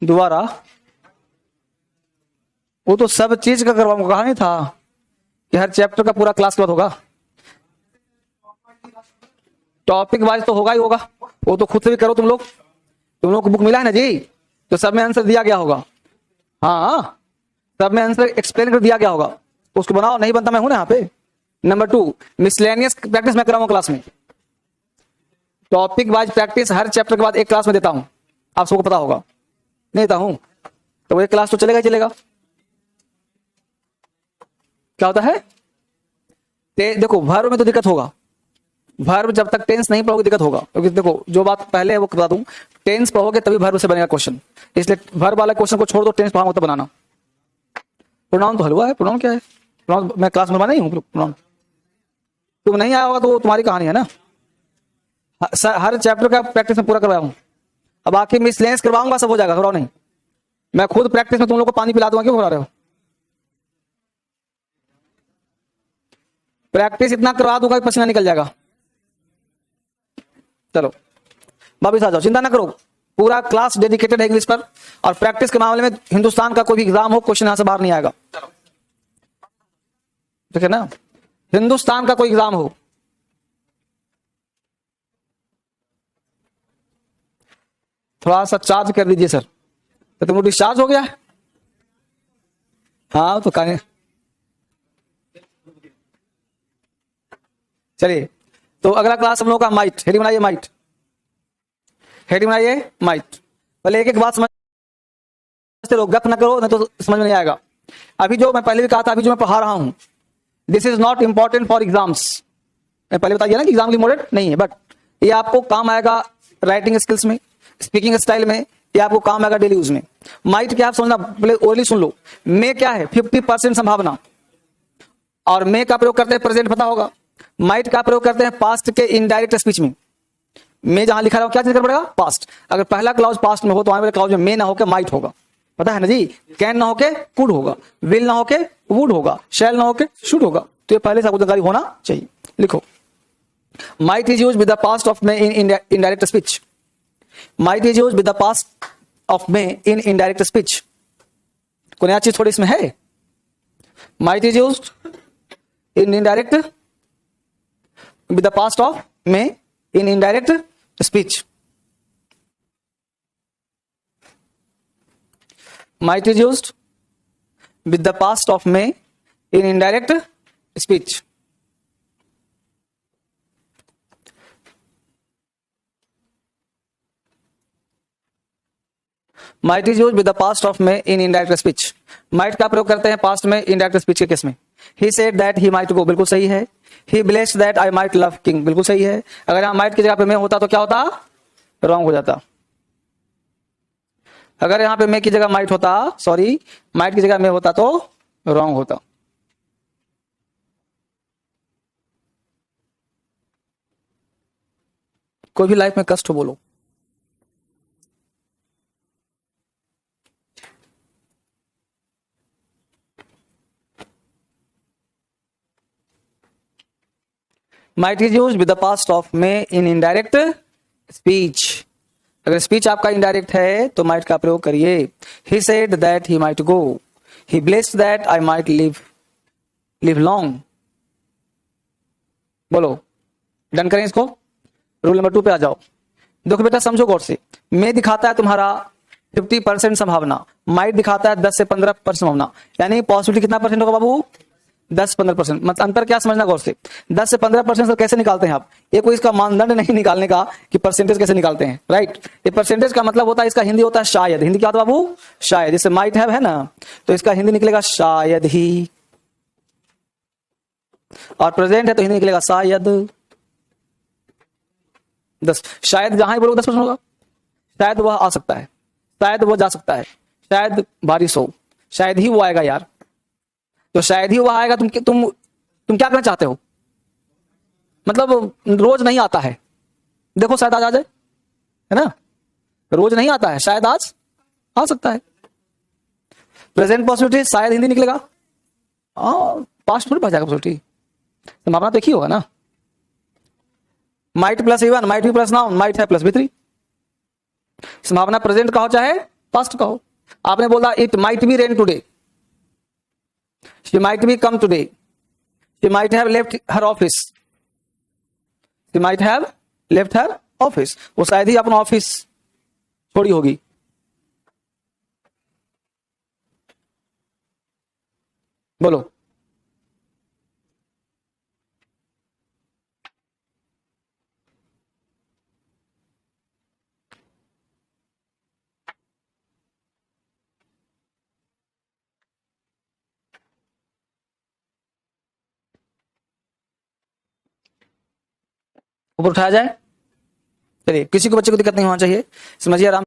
दोबारा, वो तो सब चीज का करवाऊंगा, कहा नहीं था कि हर चैप्टर का पूरा क्लास के बाद होगा। टॉपिक वाइज तो होगा ही होगा, वो तो खुद से भी करो तुम लोग को बुक मिला है ना जी, तो सब में आंसर दिया गया होगा। हाँ, सब में आंसर एक्सप्लेन कर दिया गया होगा, तो उसको बनाओ। नहीं बनता मैं हूं ना यहाँ पे। नंबर 2, मिसलेनियस प्रैक्टिस मैं कराऊंगा क्लास में। टॉपिक वाइज प्रैक्टिस हर चैप्टर के बाद एक क्लास में देता हूं, आप सबको पता होगा। नहीं देता हूं तो एक क्लास तो चलेगा ही चलेगा। क्या होता है, देखो वर्ब में तो दिक्कत होगा, वर्ब जब तक टेंस नहीं पढ़ोगे दिक्कत होगा, क्योंकि देखो जो बात पहले है वो बता दूं, टेंस पढ़ोगे तभी वर्ब से बनेगा क्वेश्चन, इसलिए वर्ब वाला क्वेश्चन को छोड़ दो, टेंस पढ़ाऊंगा तो बनाना। प्रोनाउन तो हलवा है, प्रोनाउन क्या है, प्रोनाउन मैं क्लास में बना नहीं हूं प्रोनाउन, तुम नहीं आया होगा तो तुम्हारी कहानी है ना। हर चैप्टर का प्रैक्टिस में पूरा करवाया हूं, अब आखिर मिसलेंस करवाऊंगा, सब हो जाएगा, घबराओ नहीं। मैं खुद प्रैक्टिस में तुम लोग को पानी पिला दूंगा, क्यों घबरा रहे हो। प्रैक्टिस इतना करवा दूंगा कि पसीना निकल जाएगा। चलो वापिस आ जाओ, चिंता ना करो, पूरा क्लास डेडिकेटेड है इंग्लिश पर। और प्रैक्टिस के मामले में हिंदुस्तान का कोई भी एग्जाम हो, क्वेश्चन यहां से बाहर नहीं आएगा, ठीक है ना। हिंदुस्तान का कोई एग्जाम हो, थोड़ा सा चार्ज कर दीजिए सर। तो तुम डिस्चार्ज हो गया है, हाँ तो कहें। चलिए, तो अगला क्लास हम लोग का माइट, हेडिंग बनाइए माइट, हेडिंग बनाइए माइट। पहले एक एक बात समझते रहो, गप ना करो नहीं तो समझ में नहीं आएगा। अभी जो मैं पहले भी कहा था, अभी जो मैं पढ़ा रहा हूं, this is not important for exams. मैं पहले बता दिया ना कि एग्जाम इंपॉर्टेंट नहीं है, बट ये आपको काम आएगा राइटिंग स्किल्स में, स्पीकिंग स्टाइल में, ये आपको काम आएगा डेली यूज में। माइट क्या आप समझना, पहले ओरली सुन लो। मे क्या है, 50% संभावना, और मे का प्रयोग करते हैं प्रेजेंट, पता होगा। माइट का प्रयोग करते हैं पास्ट के इनडायरेक्ट स्पीच में। मे जहां लिखा रहा क्या चीज करना पड़ेगा, पास्ट। अगर पहला क्लाउज पास्ट में हो तो आने वाले क्लाउज में मे ना होकर माइट होगा, पता है ना जी। कैन ना होके कुड होगा, विल ना होके वुड होगा, शैल ना होके शुड होगा। तो ये पहले से आपको जानकारी होना चाहिए। लिखो, might is used with the past of May in indirect speech. Might is used with the past of May in indirect speech. कोई नया चीज थोड़ी इसमें है। Might is used in indirect with the past of may in indirect speech. Might is used with the past of may in indirect speech. Might is used with the past of may in indirect speech. Might का प्रयोग करते हैं past में indirect speech के case में। He said that he might go, बिल्कुल सही है। He blessed that I might love king, बिल्कुल सही है। अगर यहाँ might की जगह पे may होता तो क्या होता, रॉन्ग हो जाता। अगर यहाँ पे may की जगह might होता, सॉरी might की जगह may होता तो रॉन्ग होता। कोई भी लाइफ में कष्ट हो बोलो। Might is used with the past of may in indirect speech. अगर स्पीच आपका इनडायरेक्ट है तो might का प्रयोग करिए। He said that he might go. He blessed that I might live long. बोलो, डन करें इसको। रूल नंबर 2 पे आ जाओ। देखो बेटा समझो गौर से, may दिखाता है तुम्हारा 50% संभावना, might दिखाता है 10 से 15% संभावना, यानी पॉसिबिलिटी कितना परसेंट होगा बाबू, 10-15%। मतलब अंतर क्या समझना गौर से, 10 से 15% कैसे निकालते हैं आप। ये कोई इसका मानदंड नहीं निकालने का कि परसेंटेज कैसे निकालते हैं, राइट। ये परसेंटेज का मतलब होता है, इसका हिंदी होता है शायद। हिंदी क्या होता है बाबू, शायद। जैसे माइट हैव है ना, तो इसका हिंदी निकलेगा शायद ही, और प्रेजेंट है तो हिंदी निकलेगा शायद। 10 शायद जहां बोलो 10% होगा। शायद वह आ सकता है, शायद वो जा सकता है, शायद बारिश हो, शायद ही वो आएगा यार। तो शायद ही वो आएगा। तुम क्या करना चाहते हो, मतलब रोज नहीं आता है, देखो शायद आज आ जाए, है ना। रोज नहीं आता है, शायद आज आ सकता है। प्रेजेंट पॉसिबिलिटी शायद हिंदी निकलेगा, पास्ट थोड़ी पहुंच जाएगा पॉसिबिलिटी, संभावना तो एक ही होगा ना। माइट प्लस इवन, माइट भी प्लस नाउन, माइट है प्लस भी 3। संभावना प्रेजेंट का हो चाहे पास्ट कहो। आपने बोला it might be rain today, she might be come today, she might have left her office, she might have left her office, वो शायद ही अपना ऑफिस छोड़ी होगी। बोलो। ऊपर उठाया जाए। चलिए, किसी को बच्चे को दिक्कत नहीं होना चाहिए, समझिए आराम।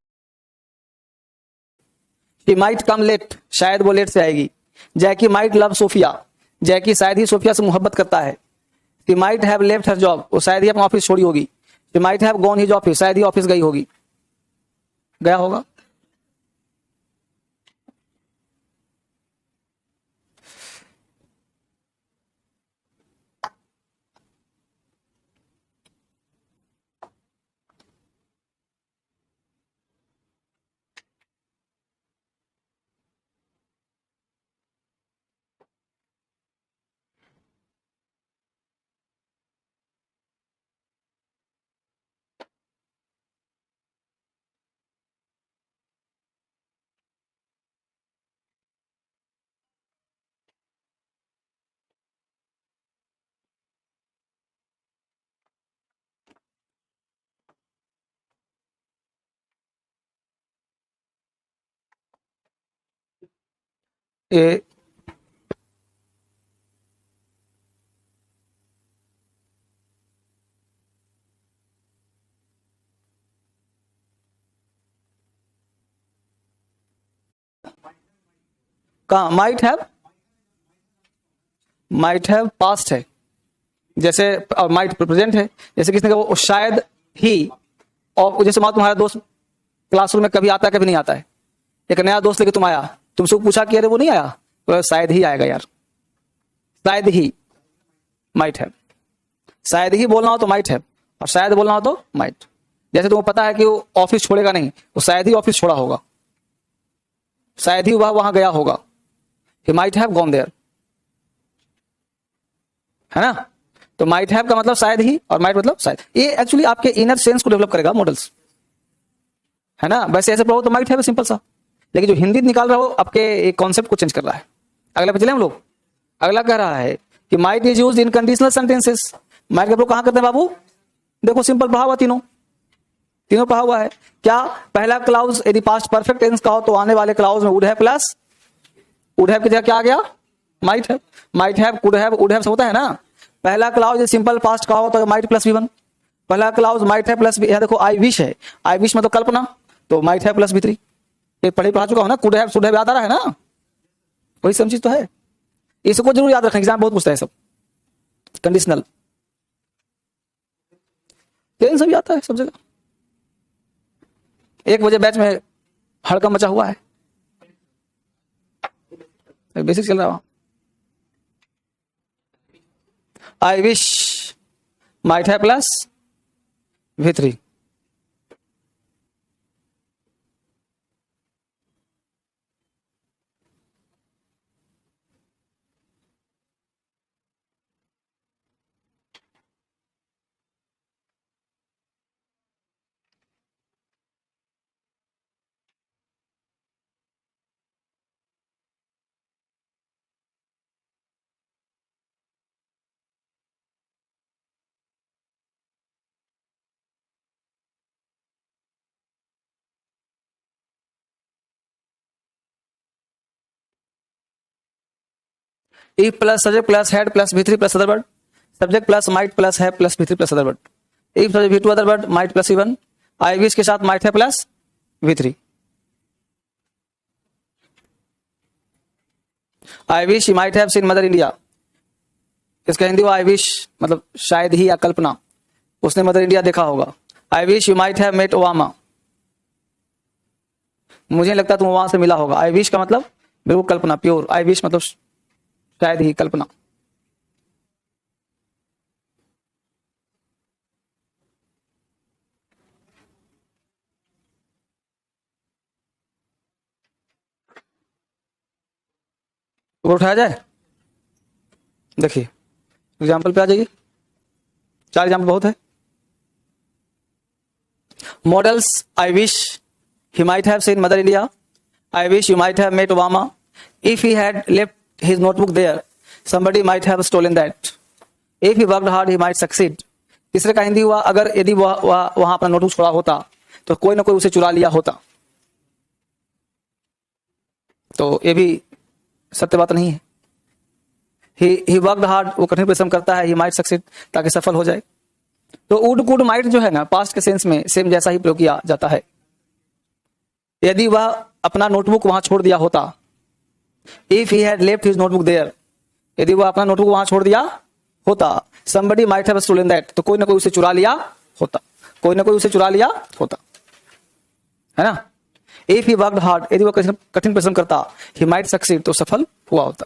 शी माइट कम लेट, शायद वो लेट से आएगी। जैकी माइट लव सोफिया, जैकी शायद ही सोफिया से मोहब्बत करता है। She might have left her job, वो शायद ही अपना ऑफिस छोड़ी होगी। She might have gone his office, शायद ही ऑफिस गई होगी, गया होगा। ए, कहा माइट हैव पास्ट है, जैसे माइट प्रेजेंट है। जैसे किसने कहा वो शायद ही, और जैसे मान तुम्हारा दोस्त क्लासरूम में कभी आता है कभी नहीं आता है, एक नया दोस्त लेके तुम आया, तुमसे पूछा कि अरे वो नहीं आया, तो शायद ही आएगा यार, शायद ही, माइट हैव। शायद ही बोलना हो तो माइट हैव, और शायद बोलना हो तो माइट। जैसे तुम्हें पता है कि वो ऑफिस छोड़ेगा नहीं, वो शायद ही ऑफिस छोड़ा होगा, शायद ही वह वहां गया होगा, he might have gone there, है ना। तो माइट हैव का मतलब शायद ही, और माइट मतलब शायद। ये एक्चुअली आपके इनर सेंस को डेवलप करेगा मॉडल्स, है ना। वैसे ऐसे पढ़ो तो माइट हैव सिंपल सा, लेकिन जो हिंदी निकाल रहा हो आपके एक कॉन्सेप्ट को चेंज कर रहा है। अगला पे चले हम लोग। अगला कह रहा है कि might is used in conditional sentences. Might का प्रयोग कहां करते हैं बाबू? देखो सिंपल पढ़ा हुआ, तीनों पढ़ा हुआ है। क्या पहला क्लाउज यदि पास्ट परफेक्ट टेंस का हो तो आने वाले क्लाउज में would have plus would have की जगह क्या आ गया? Might have. Might have, could have, would have से होता है ना। पहला क्लाउज सिंपल पास्ट का हो तो माइट प्लस V1। पहला क्लाउज माइट हैव प्लस, यहां देखो आई विश है, आई विश मतलब कल्पना, तो माइट हैव प्लस V3। ये पढ़ा चुका हो ना, कुड हैव शुड हैव याद आ रहा है ना, वही सब चीज तो है। इसको जरूर याद रखना, एग्जाम बहुत पूछता है सब। कंडीशनल टेंस भी आता है सब जगह। 1 बजे बैच में हड़कम मचा हुआ है, बेसिक चल रहा है। I wish might have plus V3। if plus subject plus head plus V3 plus other word, subject plus might plus है plus V3 plus other word. if सब्जेक्ट V2 other word might plus V1, I wish के साथ might है plus V3। I wish might have seen mother India, इसका Hindi I wish मतलब शायद ही या कल्पना, उसने मदर इंडिया देखा होगा। I wish you might have met Obama, मुझे लगता तुम वहां से मिला होगा। आई विश का मतलब बिल्कुल कल्पना, प्योर। आई विश मतलब शायद ही, कल्पना। वो उठाया जाए। देखिए एग्जाम्पल पे आ जाइए, 4 एग्जाम्पल बहुत है। Models, I wish he might have seen mother India, I wish you might have met Obama, if he had left his notebook there somebody might have stolen that, if he worked hard he might succeed। तीसरे का हिंदी हुआ, अगर यदि वह वहां अपना notebook छोड़ा होता तो कोई ना कोई उसे चुरा लिया होता। तो ये भी सत्य बात नहीं है। ही वर्कड हार्ड, वो कठिन परिश्रम करता है, ही माइट सक्सीड, ताकि सफल हो जाए। तो वुड, कुड, माइट जो है ना, पास्ट के सेंस में सेम जैसा ही प्रयोग किया जाता है। यदि वह अपना नोटबुक वहां छोड़ दिया होता, if he had left his notebook there, यदि वह अपना नोटबुक वहां छोड़ दिया होता, somebody might have stolen that, तो कोई ना कोई उसे चुरा लिया होता, कोई ना कोई उसे चुरा लिया होता, है ना। इफ ही वर्कड हार्ड, यदि वह कठिन परिश्रम करता, ही माइट सक्सीड, तो सफल हुआ होता।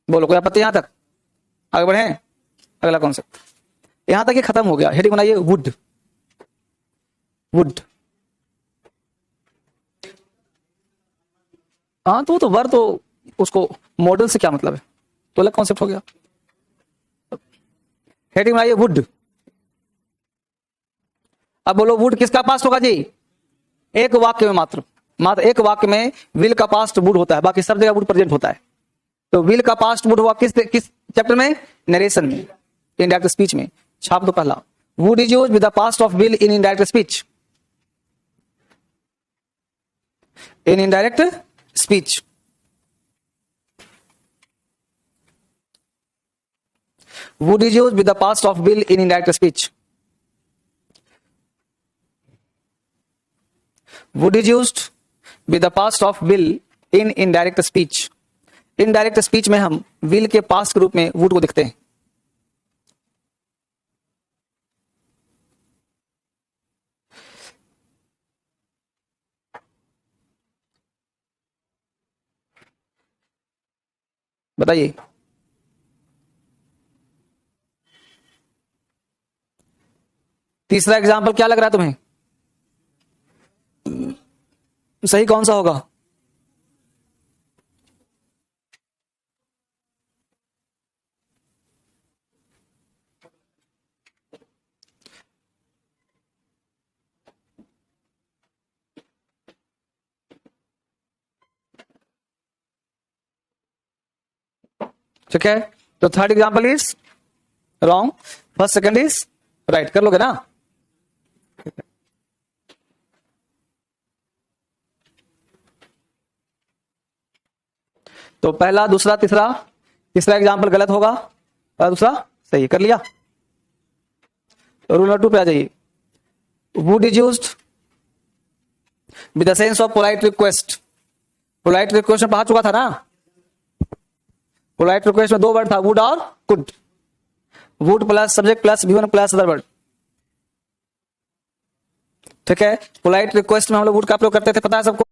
बोलो कोई आपत्ति यहां तक? आगे बढ़े, अगला कॉन्सेप्ट। यहां तक ये खत्म हो गया। हेडिंग बनाइए वुड। वुड, हाँ तो वर्ड तो उसको मॉडल से क्या मतलब है, तो अलग कॉन्सेप्ट हो गया। हेडिंग बनाइए वुड। अब बोलो वुड किसका पास्ट होगा जी? एक वाक्य में मात्र एक वाक्य में विल का पास्ट वुड होता है, बाकी सब जगह वुड प्रेजेंट होता है। तो विल का पास्ट वुड हुआ किस चैप्टर में? नरेशन में, इनडायरेक्ट स्पीच में। छाप दो पहला, would is used with the past of will in indirect speech. In indirect speech, would is used with the past of will in indirect speech. Would is used with the past of will in indirect speech. Indirect speech में हम will के past के रूप में would को देखते हैं। बताइए तीसरा एग्जाम्पल क्या लग रहा है तुम्हें? सही कौन सा होगा? ठीक है, तो third example is wrong, first second is right. कर लोगे ना? तो पहला, दूसरा, तीसरा एग्जाम्पल गलत होगा, पहला दूसरा सही। कर लिया? तो रूल नंबर 2 पे आ जाइए। Would is used with the sense of polite request. Polite request में पढ़ा चुका था ना। पोलाइट रिक्वेस्ट में 2 वर्ड था, वुड और could. Would plus subject plus V1 plus other word. ठीक है, पोलाइट रिक्वेस्ट में हम लोग वुड का प्रयोग करते थे, पता है सबको।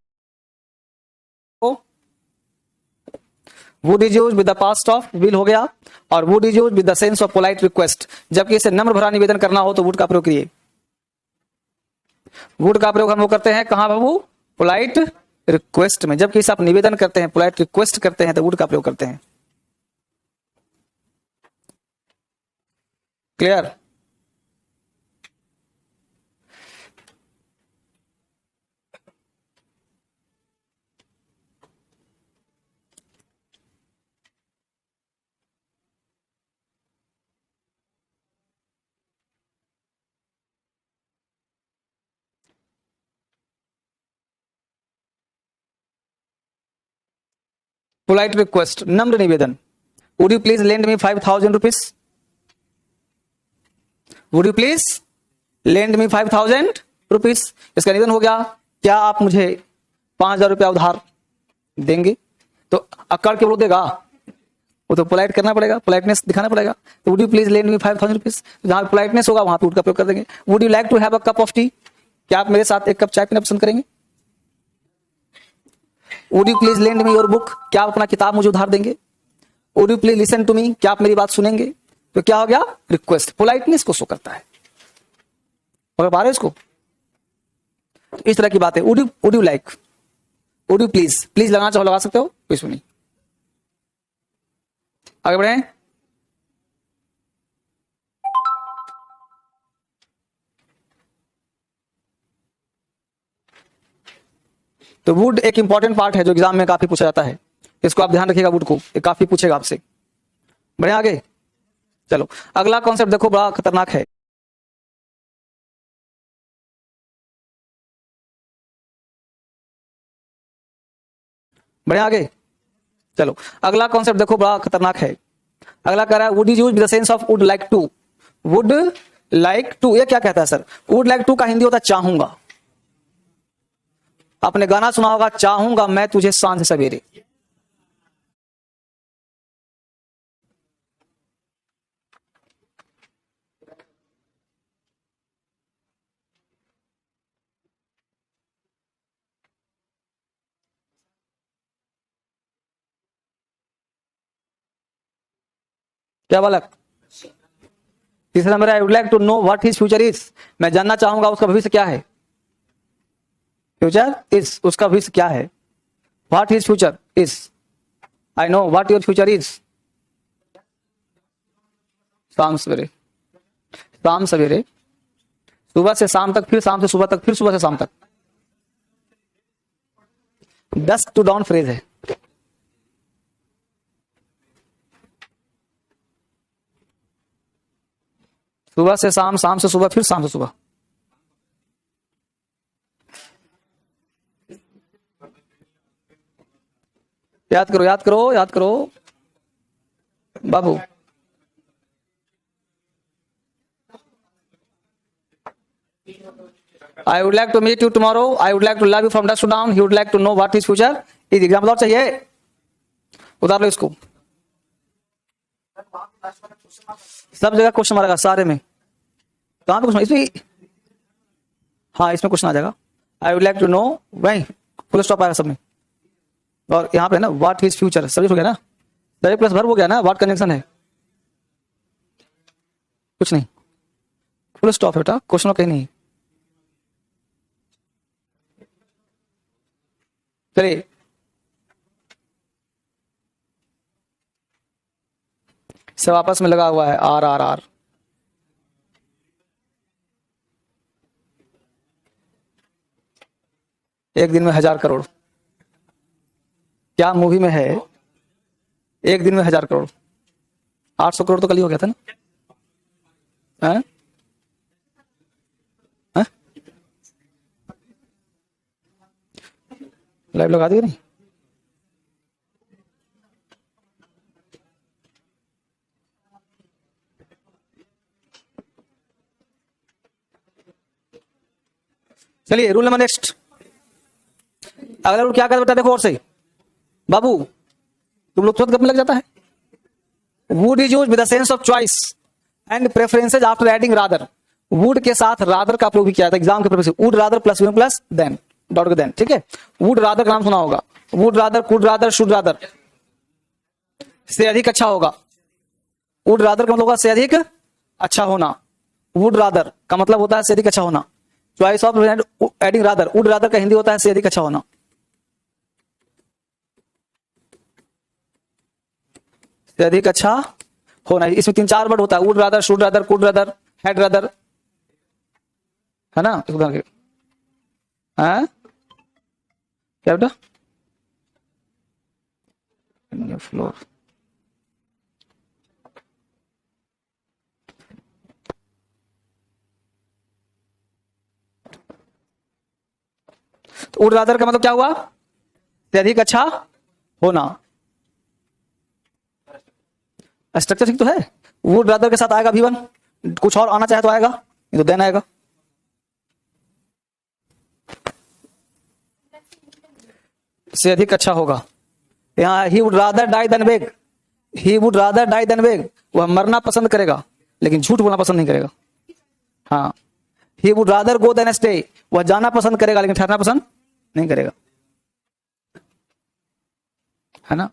Would is used with the past of will हो गया, और would is used with the sense of polite request. जबकि इसे नम्र भरा निवेदन करना हो तो वुड का प्रयोग करिए। वुड का प्रयोग हम लोग करते हैं कहां बाबू? पोलाइट रिक्वेस्ट में। जबकि इसे आप निवेदन करते हैं, पोलाइट रिक्वेस्ट करते हैं, तो वुड का प्रयोग करते हैं। क्लियर? पोलाइट रिक्वेस्ट, नम्र निवेदन। Would you please lend me 5,000 rupees? Would you please lend me 5,000 rupees? इसका निवेदन हो गया, क्या आप मुझे 5,000 रुपया उधार देंगे? तो अक्कड़ के वो देगा, वो तो पोलाइट करना पड़ेगा, पोलाइटनेस दिखाना पड़ेगा। तो would you please lend me 5,000 rupees, जहां पोलाइटनेस होगा वहां पे वुड का प्रयोग कर देंगे। Would you like to have a cup of tea? क्या आप मेरे साथ एक कप चाय पीना पसंद करेंगे? Would you please lend me your book? क्या आप अपना किताब मुझे उधार देंगे? Would you please listen to me? क्या आप मेरी बात सुनेंगे? तो क्या हो गया? रिक्वेस्ट, पोलाइटनेस को शो करता है। पकड़ पा रहे हो इसको? तो इस तरह की बात है। Would you like, would you please, please लगाना चाहो लगा सकते हो, कुछ नहीं। आगे बढ़े। तो वुड एक इंपॉर्टेंट पार्ट है जो एग्जाम में काफी पूछा जाता है, इसको आप ध्यान रखिएगा, वुड को ये काफी पूछेगा आपसे। बढ़े आगे। चलो अगला कॉन्सेप्ट देखो, बड़ा खतरनाक है। बढ़े आगे। चलो अगला कॉन्सेप्ट देखो, बड़ा खतरनाक है। अगला कह रहा है would is use with the sense of would like to. Would like to ये क्या कहता है सर? वुड लाइक टू का हिंदी होता है चाहूंगा। आपने गाना सुना होगा, चाहूंगा मैं तुझे सांझ सवेरे। क्या बालक? तीसरा number I would like to know what his future is. मैं जानना चाहूंगा उसका भविष्य क्या है। फ्यूचर इज, उसका भविष्य क्या है। What his future is, I know what your future is. शाम सवेरे, शाम सवेरे, सुबह से शाम तक, फिर शाम से सुबह तक, फिर सुबह से शाम तक। डस्क टू डाउन फ्रेज है। सुबह से शाम, शाम से सुबह, फिर शाम से सुबह। याद करो, याद करो, याद करो बाबू। I would like to meet you tomorrow. I would like to love you from dusk to dawn. He would like to know what his future is. Example और चाहिए, उतार लो इसको। सब जगह क्वेश्चन मारेगा, सारे में। कहां पे क्वेश्चन? इसमें, हाँ इसमें क्वेश्चन आ जाएगा। I would like to know, वही फुल स्टॉप आएगा सब में। और यहाँ पे ना व्हाट हिज फ्यूचर, सब्जेक्ट हो गया ना, सब्जेक्ट प्लस वर्ब हो गया ना, व्हाट कंजंक्शन है, कुछ नहीं, फुल स्टॉप है बेटा, क्वेश्चन कहीं नहीं। चलिए सब आपस में लगा हुआ है, आर आर आर। एक दिन में 1000 करोड़, क्या मूवी में है? एक दिन में 1000 करोड़, 800 करोड़ तो कल ही हो गया था ना। है? है? लाइव लगा दिए नहीं? चलिए रूल नंबर नेक्स्ट। अगला रूल क्या करता है देखो, और सही बाबू, तुम लोग तुरंत गप में लग जाता है। Would is used with the sense of choice and preferences after adding rather. Would के साथ रादर का प्रयोग भी किया था एग्जाम के पर्पस से। Would rather plus one plus than dot के देन, ठीक है। वुड रादर का नाम सुना होगा। Would rather, could rather, should rather, से अधिक अच्छा होगा। वुड रादर का मतलब होगा से अधिक अच्छा होना। वुड रादर का मतलब होता है से अधिक अच्छा होना। Choice of adding rather, would rather का हिंदी होता है से अधिक अच्छा होना। से अधिक अच्छा होना, इसमें 3-4 वर्ड होता है, would rather, should rather, could rather, had rather, है ना। हाँ क्या बेटा? फ्लोर, तो वुड रादर का मतलब क्या हुआ? से अधिक अच्छा होना। स्ट्रक्चर ठीक तो है। वुड रादर के साथ आएगा V1, कुछ और आना चाहे तो आएगा, ये तो देन आएगा। से अधिक अच्छा होगा। यहाँ he would rather die than beg, he would rather die than beg, वह मरना पसंद करेगा लेकिन झूठ बोलना पसंद नहीं करेगा। हाँ, he would rather go than stay, वह जाना पसंद करेगा लेकिन ठहरना पसंद नहीं करेगा, है ना।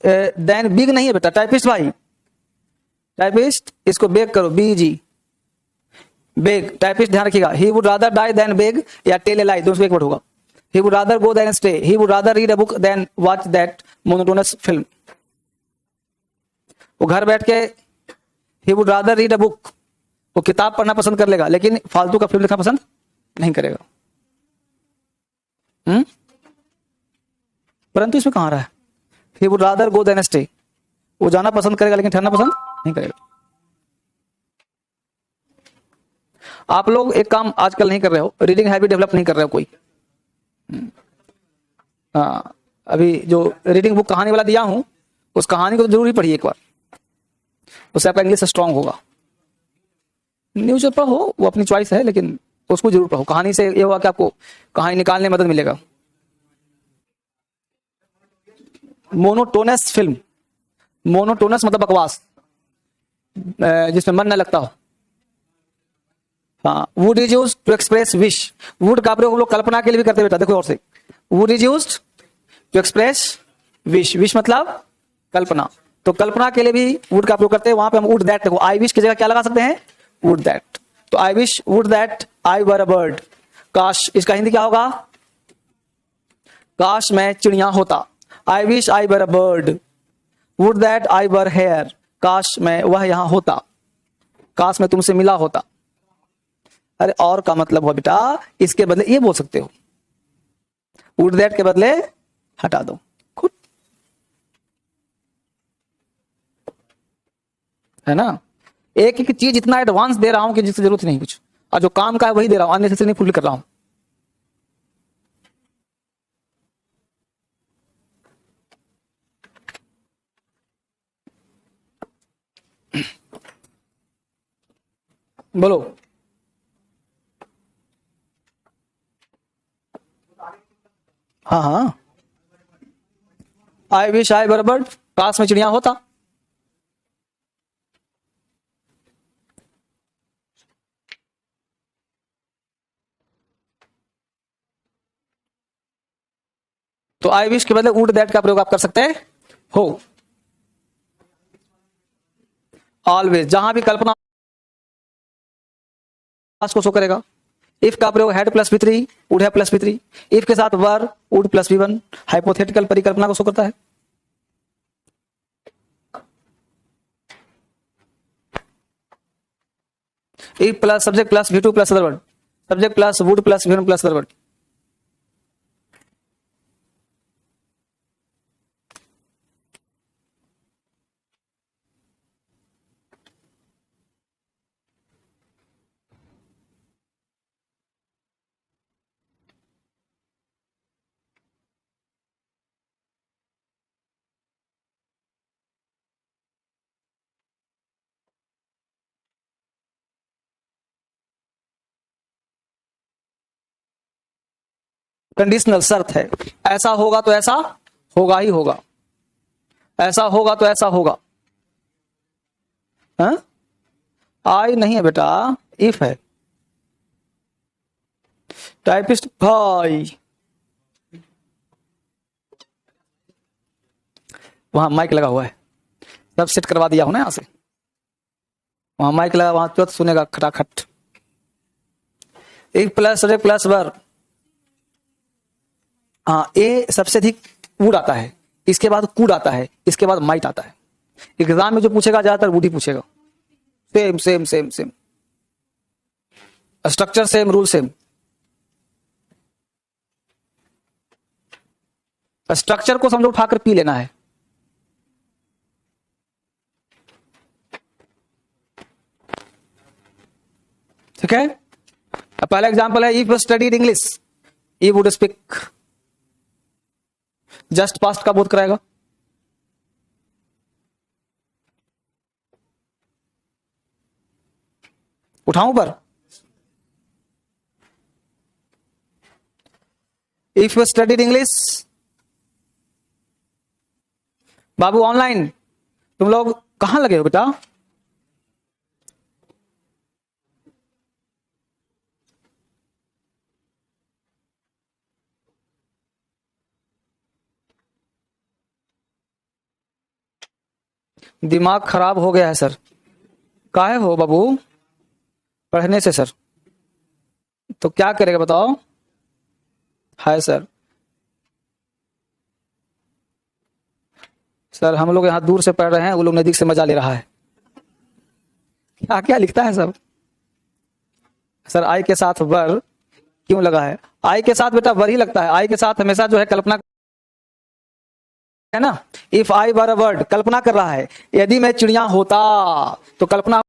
देन बिग नहीं है बेटा, टाइपिस्ट भाई, टाइपिस्ट इसको बेग करो, BG बेग, टाइपिस्ट ध्यान रखिएगा। He would rather die than beg या टेल ए लाई, दोनों से एक वर्ड होगा। He would rather go than stay. He would rather read a book than watch that monotonous film. वो घर बैठ के he would rather read a book, वो किताब पढ़ना पसंद कर लेगा लेकिन फालतू का फिल्म देखना पसंद नहीं करेगा। परंतु इसमें कहां रहा है, he would rather go than stay, वो जाना पसंद करेगा लेकिन ठहरना पसंद नहीं करेगा। आप लोग एक काम आजकल नहीं कर रहे हो, रीडिंग हैबिट डेवलप नहीं कर रहे हो कोई। हाँ, अभी जो रीडिंग बुक कहानी वाला दिया हूं उस कहानी को तो जरूर ही पढ़िए एक बार, उससे आपका इंग्लिश स्ट्रांग होगा। न्यूज पेपर हो वो अपनी चॉइस है, लेकिन उसको जरूर पढ़ो। कहानी से ये हुआ कि आपको कहानी निकालने में मदद मिलेगा। मोनोटोनस फिल्म, मोनोटोनस मतलब बकवास, जिसमें मन न लगता हो। हाँ, would is used to express wish. Would का प्रयोग हम लोग कल्पना के लिए भी करते बेटा, देखो और से, would is used to express wish. Wish मतलब कल्पना, तो कल्पना के लिए भी वुड का प्रयोग करते हैं। वहां पे हम वुड दैट, देखो आई विश की जगह क्या लगा सकते हैं, वुड दैट। तो I wish would that I were a bird. काश, इसका हिंदी क्या होगा, काश मैं चिड़िया होता। I wish I were a bird. Would that I were here, काश मैं वह यहां होता, काश मैं तुमसे मिला होता। अरे और का मतलब हो बेटा, इसके बदले ये बोल सकते हो, वुड दैट के बदले हटा दो खुद, है ना। एक एक चीज इतना एडवांस दे रहा हूं कि जिसकी जरूरत नहीं कुछ, और जो काम का है वही दे रहा हूं, अननेसेसरी नहीं फुल कर रहा हूं। बोलो, हाँ हाँ, आई wish I were a bird, काश में चिड़िया होता। तो आई विश के बदले वुड दैट का प्रयोग आप कर सकते हो। ऑलवेज, जहां भी कल्पना को शो करेगा। इफ का प्रयोग had plus V3, would have plus V3। If के साथ वर, वुड प्लस V1 हाइपोथेटिकल परिकल्पना को शो करता है। If plus subject plus V2 plus other word, subject plus would plus V1 plus other word. Conditional शर्त है, ऐसा होगा तो ऐसा होगा ही होगा, ऐसा होगा तो ऐसा होगा। हाँ? आई नहीं है बेटा, इफ है। टाइपिस्ट भाई, वहां माइक लगा हुआ है, सब सेट करवा दिया हो ना, यहां से वहां माइक लगा, वहां तुरंत सुनेगा खटाखट। If plus subject plus verb, हाँ, ए सबसे अधिक वुड आता है, इसके बाद कूड आता है, इसके बाद माइट आता है। एग्जाम में जो पूछेगा ज्यादातर वुड ही पूछेगा। Same same same same, structure same, rule same. Structure को समझो उठाकर पी लेना है। ठीक है, पहला एग्जांपल है, if studied English E would speak. Just passed का बोध कराएगा। उठाऊं पर, if you studied English, Babu online तुम लोग कहां लगे हो बेटा? दिमाग खराब हो गया है सर। काहे हो बाबू? पढ़ने से सर। तो क्या करेगा बताओ? Hi sir. सर हम लोग यहाँ दूर से पढ़ रहे हैं, वो लोग नजदीक से मजा ले रहा है। क्या क्या लिखता है सब? सर आई के साथ वर क्यों लगा है? आई के साथ बेटा वर ही लगता है। आई के साथ हमेशा जो है कल्पना है ना। If I were a word, कल्पना कर रहा है। यदि मैं चिड़िया होता तो कल्पना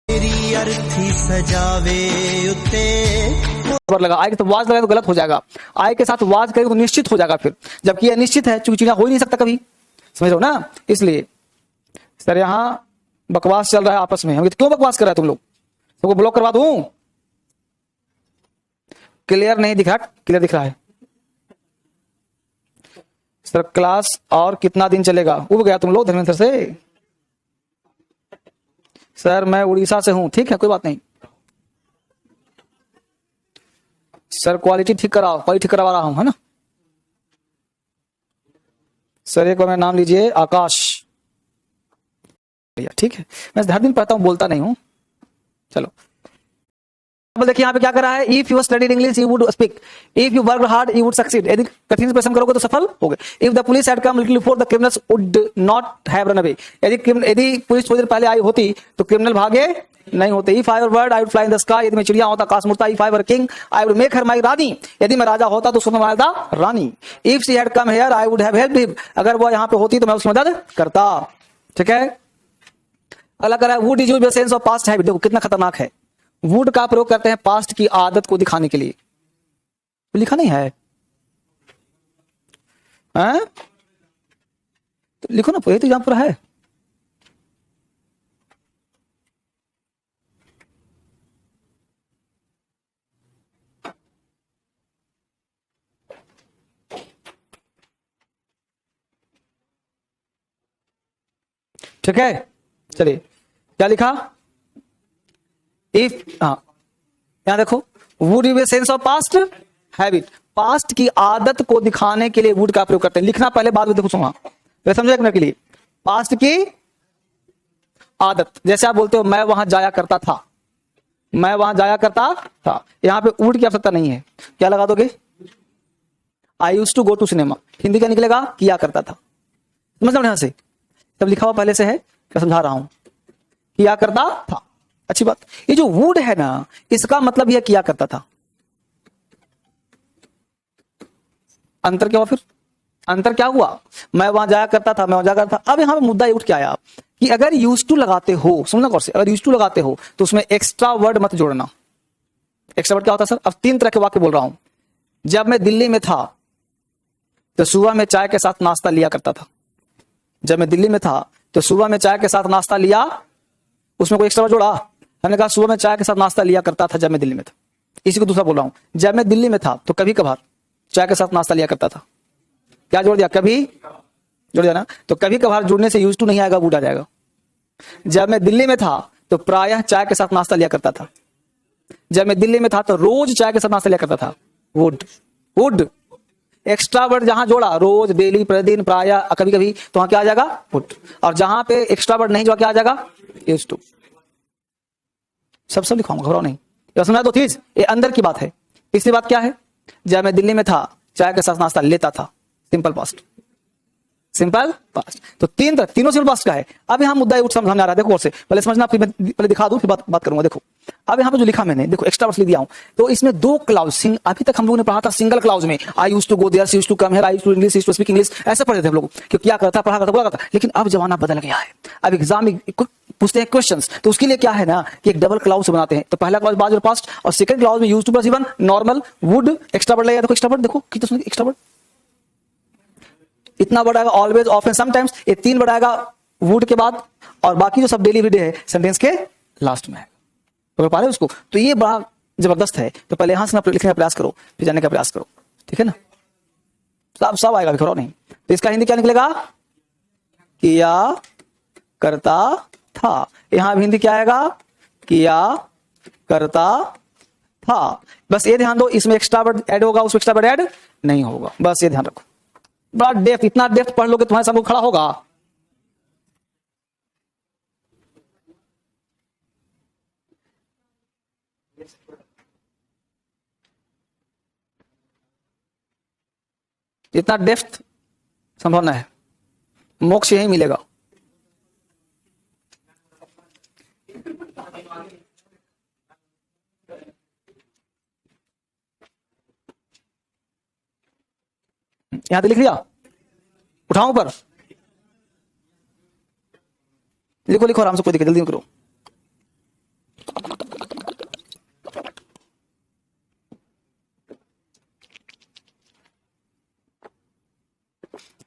तेरी अर्थी सजावे उते वर लगा। आई के साथ वाज लगा तो गलत हो जाएगा। आई के साथ वाज करें तो निश्चित हो जाएगा फिर, जबकि यह निश्चित है चूंकि चिड़िया हो ही नहीं सकता कभी। समझ रहे हो ना? इसलिए सर यहाँ बकवास चल रहा है आपस में। हम क्यों बकवास कर रहा है तुम लोग? सबको ब्लॉक करवा दूं? क्लियर नहीं दिख रहा? क्लियर दिख रहा है सर। क्लास और कितना दिन चलेगा? उब गया तुम लोग धर्मेंद्र से। सर मैं उड़ीसा से हूं। ठीक है कोई बात नहीं सर। क्वालिटी ठीक कराओ, क्वालिटी ठीक करवा रहा हूं, है ना सर। एक बार मेरा नाम लीजिए, आकाश। ठीक है, मैं हर दिन पढ़ता हूं, बोलता नहीं हूं। चलो देखिए यहाँ पे क्या कर रहा है। If you studied English you would speak, if you work hard you would succeed. यदि कठिन परिश्रम करोगे तो सफल होगे। If the police had come little before the criminals would not have run away. यदि पुलिस थोड़ी देर पहले आई होती तो क्रिमिनल भागे नहीं होते। If I were bird I would fly in the sky. यदि मैं चिड़िया होता आकाश में उड़ता। If I were king I would make her my रानी। यदि मैं राजा होता तो उसको बनाता रानी। If she had come here I would have helped him. अगर वो यहाँ पे होती तो मैं उसकी मदद करता। ठीक है, अगला कर रहा है would is used sense of past habit. देखो कितना खतरनाक है। वुड का प्रयोग करते हैं पास्ट की आदत को दिखाने के लिए। तो लिखा नहीं है, तो लिखो ना, ये तो यहां पर है। ठीक है चलिए क्या लिखा। इफ यहां देखो would is sense of past habit. Past की आदत को दिखाने के लिए वुड का प्रयोग करते हैं। लिखना पहले बाद में देखो सुना तो समझो एक मिनट के लिए। पास्ट की आदत, जैसे आप बोलते हो मैं वहां जाया करता था, मैं वहां जाया करता था। यहां पे वुड की आवश्यकता नहीं है। क्या लगा दोगे? I used to go to cinema. Hindi क्या निकलेगा? किया करता था। समझ यहां से सब लिखा हुआ पहले से है, क्या समझा रहा हूं। किया करता था, अच्छी बात। ये जो वुड है ना, इसका मतलब यह किया करता था। अंतर क्या हुआ फिर? अंतर क्या हुआ? मैं वहां जाया करता था, मैं वहां जाया करता था। अब यहां पे मुद्दा ये उठ के आया कि अगर यूज टू लगाते हो, सुनना गौर से, अगर यूज टू लगाते हो तो उसमें एक्स्ट्रा वर्ड मत जोड़ना। एक्स्ट्रा वर्ड क्या होता है सर? अब 3 तरह के वाक्य बोल रहा हूं। जब मैं दिल्ली में था तो सुबह में चाय के साथ नाश्ता लिया करता था। जब मैं दिल्ली में था तो सुबह में चाय के साथ नाश्ता लिया, उसमें कोई एक्स्ट्रा वर्ड जोड़ा? मैंने कहा सुबह में चाय के साथ नाश्ता लिया करता था जब मैं दिल्ली में था। इसी को दूसरा बोल रहा हूं। जब मैं दिल्ली में था तो कभी कभार चाय के साथ नाश्ता लिया करता था। क्या जोड़ दिया? कभी जोड़ दिया ना। तो कभी कभार जुड़ने से यूज टू नहीं आएगा, वुड आ जाएगा। जब मैं दिल्ली में था तो प्रायः चाय के साथ नाश्ता लिया करता था। जब मैं दिल्ली में था तो रोज चाय के साथ नाश्ता लिया करता था। Would, would. एक्स्ट्रा वर्ड जहां जोड़ा, रोज, डेली, प्रतिदिन, प्रायः, कभी कभी, तो वहां क्या आ जाएगा? वुड। और जहां पे एक्स्ट्रा वर्ड नहीं जोड़ा, क्या आ जाएगा? Use to. सब लिखाऊंगा, घबराओ नहीं। ये समझा दो चीज, ये अंदर की बात है। तीसरी बात क्या है? जब मैं दिल्ली में था चाय के साथ नाश्ता लेता था। Simple past, simple past. तो तीनों सिंपल पास्ट का है। अब यहां मुद्दा उठ समझ आ रहा है। देखो और से पहले समझना, फिर मैं पहले दिखा दूं, फिर बात करूंगा। देखो अब यहां पे जो लिखा मैंने, देखो एक्स्ट्रा वर्ड्स लिख दिया हूं। तो इसमें 2 क्लाउज, अभी तक हम लोगों ने पढ़ा था सिंगल क्लाउज में। I used to go there, she used to come here, I used to English, she used to speak English, ऐसे पढ़ते थे हम लोग कि क्या करता, पढ़ा करता, बोला करता। लेकिन अब जमाना बदल गया है। अब एग्जाम में पूछते हैं क्वेश्चंस, तो उसके लिए क्या है ना कि एक डबल क्लाउज बनाते हैं। तो पहला क्लाउज बाज और पास्ट, और सेकंड क्लाउज में used to plus even, normal, would, extra word लगेगा। देखो एक्स्ट्रा वर्ड, देखो कितना एक्स्ट्रा वर्ड, इतना बड़ा आएगा ऑलवेज, ऑफन, समटाइम्स। ये 3 बड़ा आएगा वुड के बाद, और बाकी जो सब डेली एवरीडे है सेंटेंस के लास्ट में है। तो पा रहे उसको? तो ये बड़ा जबरदस्त है। तो पहले यहां से लिखने का प्रयास करो, फिर जाने का प्रयास करो। ठीक है ना? सब आएगा, बिखरो नहीं। तो इसका हिंदी क्या निकलेगा? किया करता था। यहां हिंदी क्या आएगा? किया करता था। बस ये ध्यान दो, इसमें एक्स्ट्रा वर्ड ऐड होगा, उसमें एक्स्ट्रा वर्ड ऐड नहीं होगा। बस ये ध्यान रखो। बड़ा डेप्थ, इतना डेप्थ पढ़ लोगे तुम्हारे सामने खड़ा होगा। जितना डेप्थ संभावना है, मोक्ष यही मिलेगा। यहां तो लिख लिया, उठाऊं पर, लिखो लिखो आराम से, कोई दिक्कत, जल्दी करो।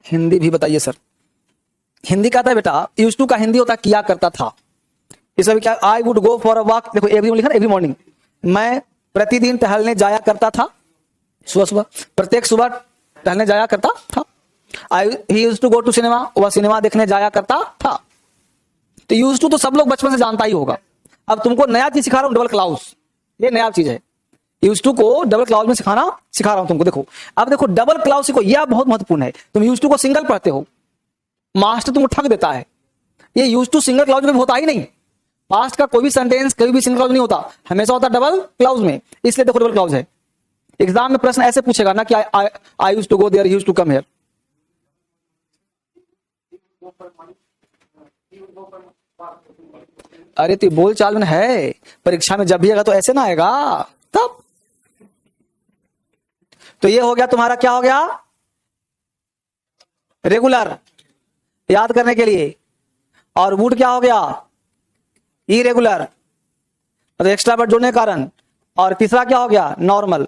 हिंदी भी बताइए सर। हिंदी का था बेटा, यूज टू का हिंदी होता किया करता था। इस अभी क्या, I would go for a walk, देखो एवरी लिखा ना, एवरी मॉर्निंग, मैं प्रतिदिन टहलने जाया करता था, सुबह सुबह, प्रत्येक सुबह टहलने जाया करता था। I he used to go to cinema, वह सिनेमा देखने जाया करता था। तो यूज्ड टू तो सब लोग बचपन से जानता ही होगा। अब तुमको नया चीज सिखा रहा हूं, डबल क्लाउज, ये नया चीज है। यूज टू को डबल क्लाउज में सिखा रहा हूं तुमको। देखो अब देखो, डबल क्लाउज सीखो, यह बहुत महत्वपूर्ण है। तुम यूज टू को सिंगल पढ़ते हो, मास्टर तुमको ठग देता है। ये यूज टू सिंगल क्लाउज में होता ही नहीं। पास्ट का कोई भी सेंटेंस कभी भी सिंगल क्लाउज नहीं होता, हमेशा होता डबल क्लाउज में, इसलिए देखो डबल क्लाउज है। एग्जाम में प्रश्न ऐसे पूछेगा ना कि I used to go there, used to come here. अरे तो बोल चाल में है, परीक्षा में जब भी आएगा तो ऐसे ना आएगा तब। तो ये हो गया तुम्हारा, क्या हो गया, रेगुलर, याद करने के लिए। और वुड क्या हो गया, इरेगुलर, तो एक्स्ट्रा वर्ड जोड़ने के कारण। और तीसरा क्या हो गया, नॉर्मल,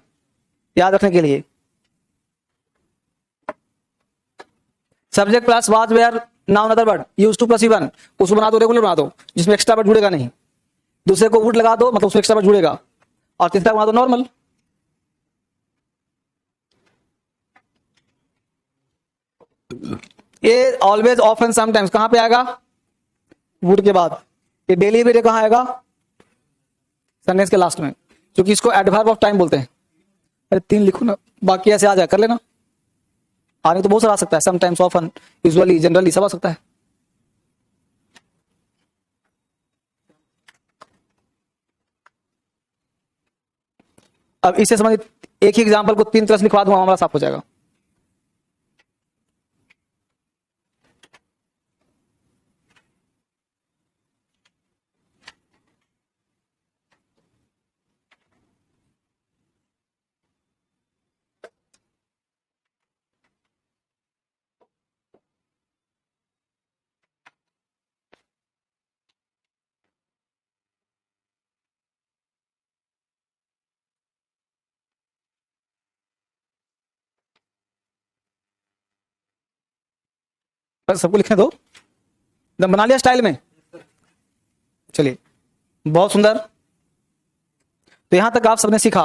याद रखने के लिए। Subject plus was where noun other word, use to plus even, उसको बना दो रेगुलर बना दो, जिसमें एक्स्ट्रा वर्ड जुड़ेगा नहीं। दूसरे को वुड लगा दो, मतलब उसमें एक्स्ट्रा वर्ड जुड़ेगा। और तीसरा बना दो नॉर्मल। ये ऑलवेज, ऑफन, समटाइम्स कहां पे आएगा, वुड के बाद। ये डेली भी कहां आएगा, सेंटेंस के लास्ट में, क्योंकि इसको एडवर्ब ऑफ टाइम बोलते हैं। अरे 3 लिखो ना, बाकी ऐसे आ जाए, कर लेना। आने तो बहुत सारा आ सकता है, समटाइम्स, ऑफन, यूजुअली, जनरली, सब आ सकता है। अब इससे संबंधित एक ही एग्जांपल को 3 तरह से लिखवा दूंगा, मामला साफ हो जाएगा। बस सबको लिखने दो, एकदम बना लिया स्टाइल में। चलिए, बहुत सुंदर। तो यहां तक आप सबने सीखा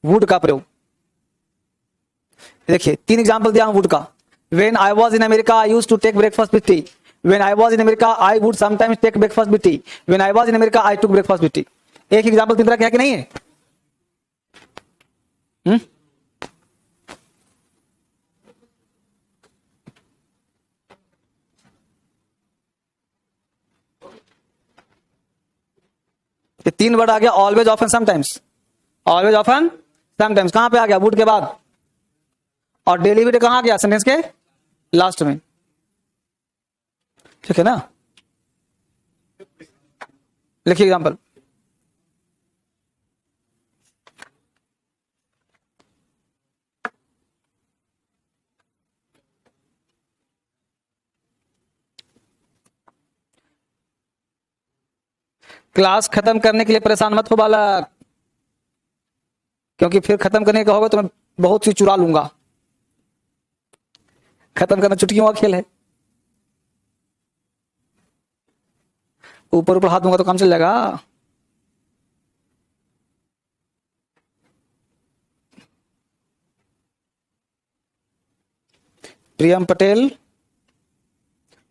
वुड का प्रयोग। देखिए 3 एग्जांपल दिया हूं वुड का। When I was in America I used to take breakfast with tea. When I was in America I would sometimes take breakfast with tea. When I was in America I took breakfast with tea. एक example 3 तरह का है कि नहीं है? ये 3 word आ गया, always, often, sometimes. Always, often, sometimes कहां पे आ गया, वुड के बाद। और डेली भी कहां आ गया, सेंटेंस के लास्ट में। ठीक है ना? लिखिए एग्जांपल। क्लास खत्म करने के लिए परेशान मत हो बालक, क्योंकि फिर खत्म करने का होगा तो मैं बहुत सी चुरा लूंगा। खत्म करना चुटकियों का खेल है। ऊपर ऊपर हाथ दूंगा तो काम चल जाएगा। प्रियम पटेल,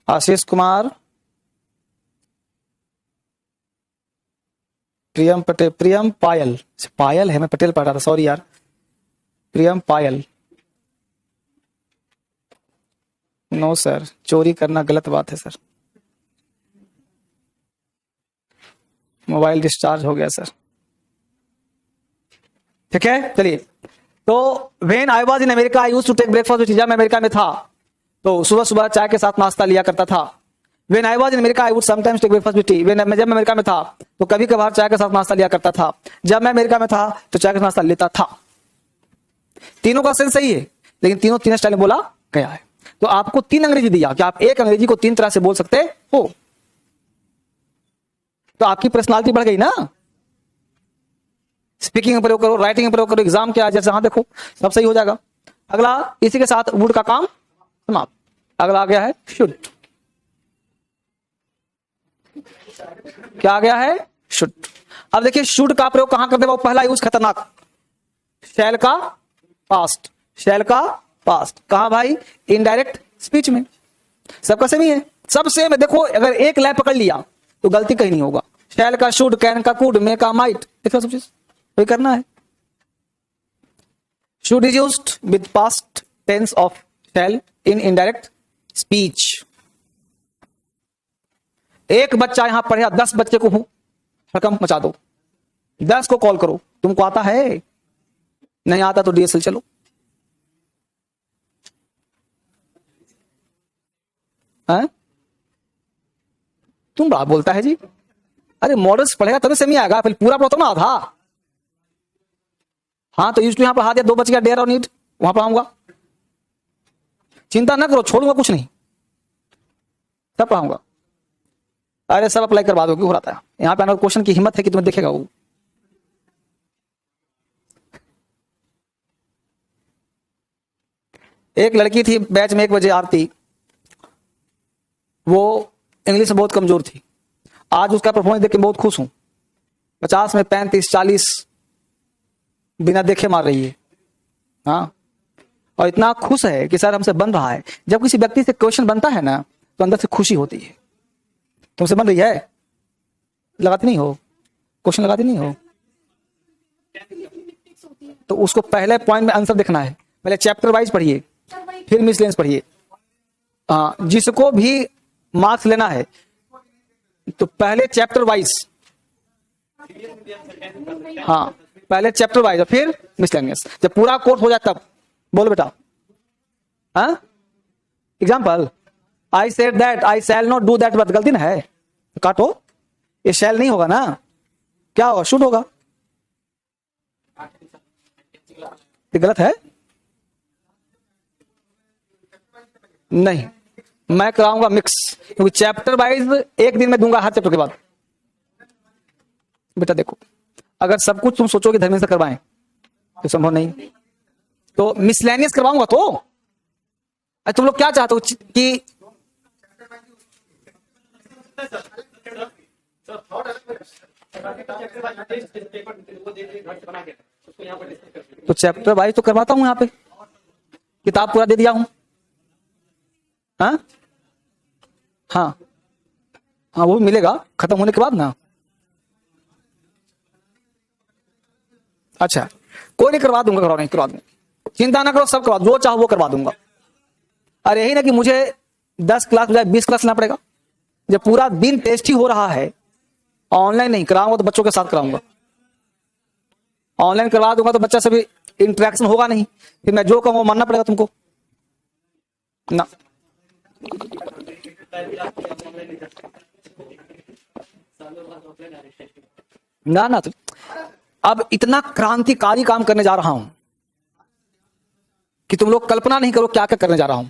आशीष कुमार, प्रियम पटेल, प्रियम पायल, पायल है, मैं पटेल पढ़ रहा था, सॉरी यार। प्रियम पायल, नो सर, चोरी करना गलत बात है सर। मोबाइल डिस्चार्ज हो गया सर। ठीक है, चलिए तो when I was in America I used to take breakfast, जब मैं अमेरिका में था तो सुबह सुबह चाय के साथ नाश्ता लिया करता था। When I was in America I would sometimes take breakfast with tea, जब मैं अमेरिका में था तो कभी कभार चाय के साथ नाश्ता लिया करता था। जब मैं अमेरिका में था तो चाय के साथ नाश्ता लेता था। तीनों का सेंस सही है, लेकिन तीनों तीन स्टाइल में बोला गया है। तो आपको 3 अंग्रेजी दिया कि आप एक अंग्रेजी को 3 तरह से बोल सकते हो, तो आपकी पर्सनालिटी बढ़ गई ना। स्पीकिंग में प्रयोग करो, राइटिंग में प्रयोग करो, एग्जाम के आज जैसे हाँ देखो सब सही हो जाएगा। अगला इसी के साथ वुड का काम समाप्त। अगला आ गया है शुड। क्या आ गया है? शुड। अब देखिए शुड का प्रयोग कहां करते हैं? वो पहला यूज खतरनाक, शैल का पास्ट, शैल का पास्ट कहां भाई? इनडायरेक्ट स्पीच में। सबका सेम ही है, सब सेम है। देखो अगर एक लाइन पकड़ लिया तो गलती कहीं नहीं होगा। शैल का शुड, कैन का कुड, मे का माइट, देखो सब चीज वही करना है। Should is used with past tense of shall in indirect speech. एक बच्चा यहां पढ़ेगा, 10 बच्चे को हड़कंप मचा दो, 10 को कॉल करो। तुमको आता है? नहीं आता तो डीएसएल चलो। है? तुम बड़ा बोलता है जी। अरे मॉडल्स पढ़ेगा तभी से नहीं आएगा, फिर पूरा पढ़ो तो ना आधा। हाँ तो यूज टू यहां पढ़ा दिया, 2 बच गया, डेयर और नीड वहां पढ़ाऊंगा। चिंता ना करो, छोड़ूंगा कुछ नहीं, सब पढ़ाऊंगा। अरे सब अप्लाई करवा दो, क्यों हो रहा था यहां पे आना। क्वेश्चन की हिम्मत है कि तुम्हें देखेगा वो। एक लड़की थी बैच में 1 बजे आरती, वो इंग्लिश में बहुत कमजोर थी। आज उसका परफॉर्मेंस देख के बहुत खुश हूं। 50 में 35, 40 बिना देखे मार रही है। हाँ, और इतना खुश है कि सर हमसे बन रहा है। जब किसी व्यक्ति से क्वेश्चन बनता है ना तो अंदर से खुशी होती है। तुमसे बन रही है? लगाती नहीं हो क्वेश्चन, लगाती नहीं हो तो उसको पहले पॉइंट में आंसर देखना है। पहले चैप्टर वाइज पढ़िए, फिर मिसलेंस पढ़िए। हाँ, जिसको भी मार्क्स लेना है तो पहले चैप्टर वाइज, हाँ पहले चैप्टर वाइज और फिर मिसलेनियस। जब पूरा कोर्स हो जाए तब बोलो बेटा। हाँ, example I said that I shall not do that, बात गलती ना है तो काटो। ये शैल नहीं होगा ना, क्या होगा? शुड होगा। ये गलत है? नहीं, मैं कराऊंगा मिक्स, क्योंकि चैप्टर वाइज एक दिन में दूंगा हर चैप्टर के बाद। बेटा देखो, अगर सब कुछ तुम सोचोगे धर्मेंद्र से करवाएं तो संभव नहीं, तो मिसलेनियस करवाऊंगा। तो अरे तुम लोग क्या चाहते हो कि तो चैप्टर वाइज तो करवाता हूं, यहां पे किताब पूरा दे दिया हूं। हाँ हाँ हाँ, वो भी मिलेगा खत्म होने के बाद ना। अच्छा, कोई नहीं, करवा दूंगा, करवा दूंगा, चिंता ना करो, सब करवा, जो चाहो वो करवा दूंगा। अरे यही ना कि मुझे 10 क्लास बजाय 20 क्लास लेना पड़ेगा। जब पूरा दिन टेस्ट ही हो रहा है, ऑनलाइन नहीं कराऊंगा तो बच्चों के साथ कराऊंगा। ऑनलाइन करवा दूंगा तो बच्चा से भी इंटरेक्शन होगा नहीं, फिर मैं जो कहूं वो मानना पड़ेगा तुमको ना। ना ना, तो अब इतना क्रांतिकारी काम करने जा रहा हूं कि तुम लोग कल्पना नहीं करो क्या क्या करने जा रहा हूं।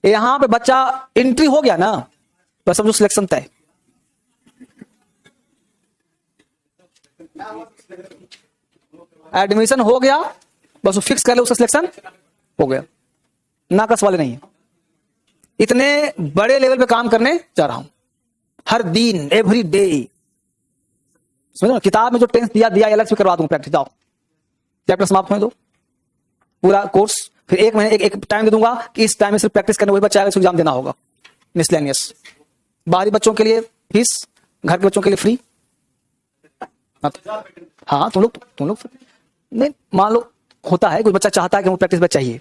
यहां पे बच्चा एंट्री हो गया ना, बस समझो सिलेक्शन तय। एडमिशन हो गया, बस वो फिक्स कर ले, उसका सिलेक्शन हो गया। नाकस वाले नहीं है। इतने बड़े लेवल पे काम करने जा रहा हूं, हर दिन, एवरी डे। समझो, किताब में जो टेंस दिया अलग से करवा दूंगा प्रैक्टिस। जाओ चैप्टर समाप्त होने दो, पूरा कोर्स, फिर 1 महीने एक टाइम दे दूंगा कि इस टाइम में सिर्फ प्रैक्टिस करने, वही बच्चा आएगा, एग्जाम देना होगा। मिसलेनियस, बाहरी बच्चों के लिए फीस, घर के बच्चों के लिए फ्री। हाँ, तुम लोग नहीं, मान लो होता है कोई बच्चा चाहता है कि मुझे प्रैक्टिस बच्चा चाहिए,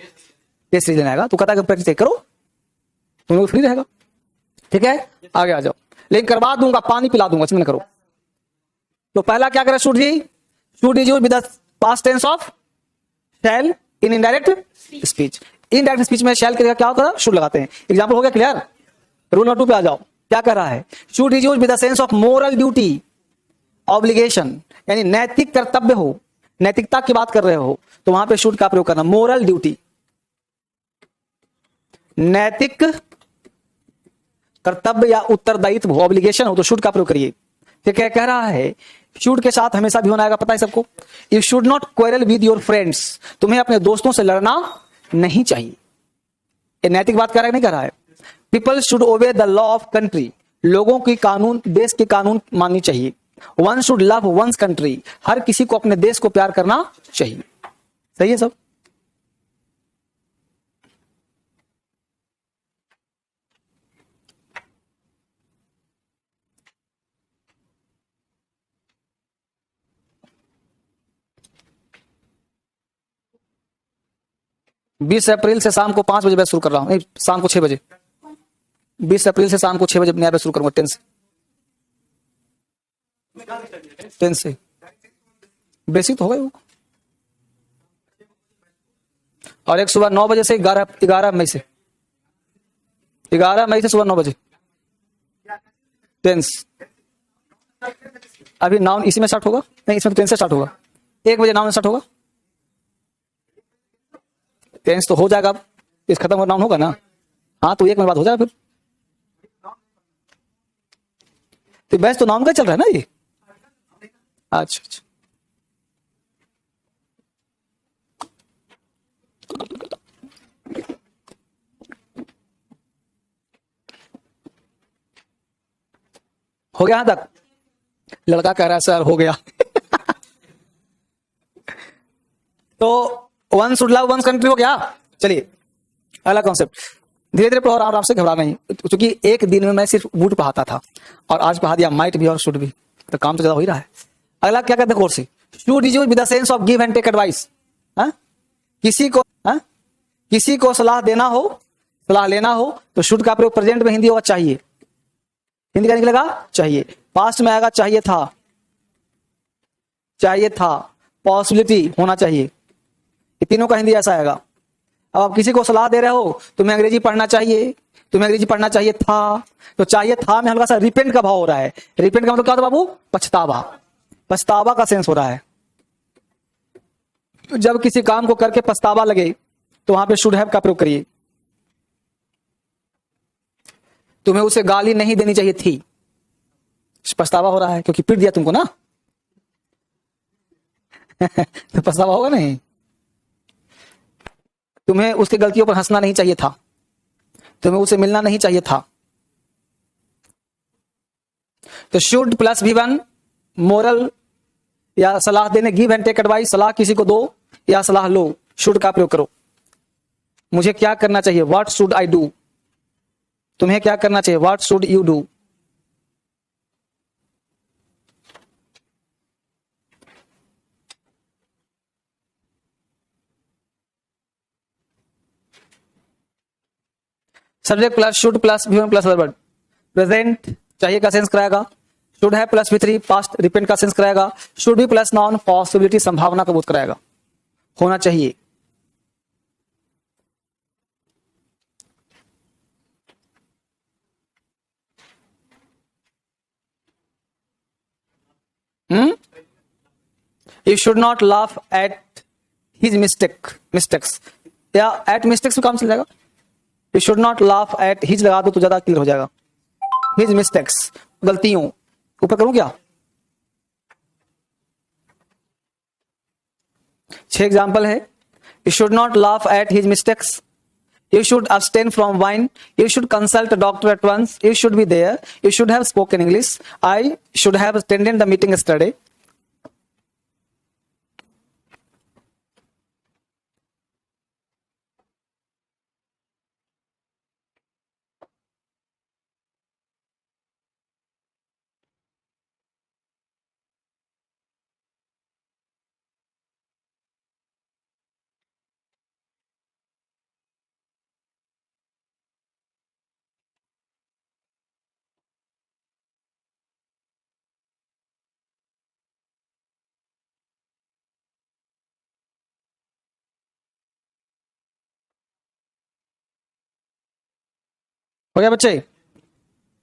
टेस्ट देना आएगा तो कहता है कि प्रैक्टिस करो, तुम लोग फ्री रहेगा। ठीक है, आगे आ जाओ। लेकिन करवा दूंगा, पानी पिला दूंगा, चिंता करो। तो पहला क्या करें? शुड जी, should is used with the past tense of shall in indirect speech, indirect speech में शैल के क्या होगा, शुड लगाते हैं। एग्जाम्पल हो गया क्लियर। रूल नंबर 2 पे आ जाओ, क्या कर रहा है, should is used with the sense of moral duty, obligation, यानी नैतिक कर्तव्य हो, नैतिकता की बात कर रहे हो तो वहां पे शुड का प्रयोग करना। मोरल ड्यूटी, नैतिक कर्तव्य या उत्तरदायित्व हो, ऑब्लिगेशन हो तो शुड का प्रयोग करिए। तो क्या कह रहा है, शुड के साथ हमेशा भी होना आएगा, पता है सबको। You should not quarrel with your friends, तुम्हें अपने दोस्तों से लड़ना नहीं चाहिए। ये नैतिक बात कर रहा है, नहीं कर रहा है। People should obey the law of country, लोगों की कानून, देश के कानून माननी चाहिए। One should love one's country, हर किसी को अपने देश को प्यार करना चाहिए। सही है सब। बीस अप्रैल से शाम को 5 बजे बैच शुरू कर रहा हूं, नहीं शाम को 6 बजे। 20 अप्रैल से शाम को 6 बजे नया बैच शुरू करूंगा 10 से। बेसिक तो होगा वो। और एक सुबह 9 बजे से 11 मई से, 11 मई से सुबह 9 बजे 10। अभी नाउन इसी में स्टार्ट होगा, नहीं इसमें तो 10 से स्टार्ट होगा। 1 बजे नाउन स्टार्ट होगा, 10 तो हो जाएगा अब, इस खत्म नाउन होगा ना। हाँ तो 1 मिनट बाद हो जाएगा फिर। तो बैच तो नाउन का चल रहा है ना ये। अच्छा अच्छा, हो गया यहां तक। लड़का कह रहा है सर हो गया। तो one should love one's country हो गया। चलिए अगला कॉन्सेप्ट, धीरे धीरे पढ़ो, आराम से, घबरा नहीं। क्योंकि एक दिन में मैं सिर्फ वुड पढ़ाता था और आज पढ़ा दिया माइट भी और शुड भी, तो काम तो ज्यादा हो ही रहा है। अगला क्या कहते हैं course, should is used with the sense of give and take advice. किसी को सलाह देना हो, सलाह लेना हो तो शुड का प्रयोग प्रेजेंट में हिंदी होगा चाहिए। हिंदी का निकलेगा चाहिए, पास्ट में आएगा चाहिए था, चाहिए था, पॉसिबिलिटी होना चाहिए, ये तीनों का हिंदी ऐसा आएगा। अब आप किसी को सलाह दे रहे हो, तुम्हें अंग्रेजी पढ़ना चाहिए, तुम्हें अंग्रेजी पढ़ना चाहिए था, तो चाहिए था में हल्का सा रिपेंट का भाव हो रहा है। रिपेंट का मतलब क्या होता है बाबू, पछतावा, पछतावा का सेंस हो रहा है। जब किसी काम को करके पछतावा लगे तो वहां पे शुड हैव का प्रयोग करिए। तुम्हें उसे गाली नहीं देनी चाहिए थी, पछतावा हो रहा है क्योंकि पीट दिया तुमको ना। तो पछतावा होगा नहीं। तुम्हें उसकी गलतियों पर हंसना नहीं चाहिए था, तुम्हें उसे मिलना नहीं चाहिए था। तो शुड प्लस V1 मोरल या सलाह देने, गिव एंड टेक एडवाइस, सलाह किसी को दो या सलाह लो, शुड का प्रयोग करो। मुझे क्या करना चाहिए, व्हाट शुड आई डू, तुम्हें क्या करना चाहिए, what should you do. Subject plus should plus V1 plus verb, present चाहिए का सेंस कराएगा। शुड है प्लस V3 पास्ट रिपेंट का सेंस कराएगा। Should be plus noun possibility संभावना का बोध कराएगा, होना चाहिए। You should not laugh at his mistakes, या एट मिस्टेक्स में काम चल जाएगा। You should not laugh at his लगा दो तो ज्यादा क्लियर हो जाएगा। हिज मिस्टेक्स, गलतियों, ऊपर करूं क्या। 6 एग्जाम्पल है। You should not laugh at his mistakes, you should abstain from wine, you should consult a doctor at once, you should be there, you should have spoken English, I should have attended the meeting yesterday. हो गया बच्चे?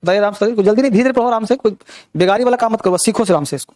बताइए आराम से, जल्दी नहीं, धीरे धीरे पढ़ो आराम से, कोई बेगारी वाला काम मत करो, बस सीखो से आराम से इसको।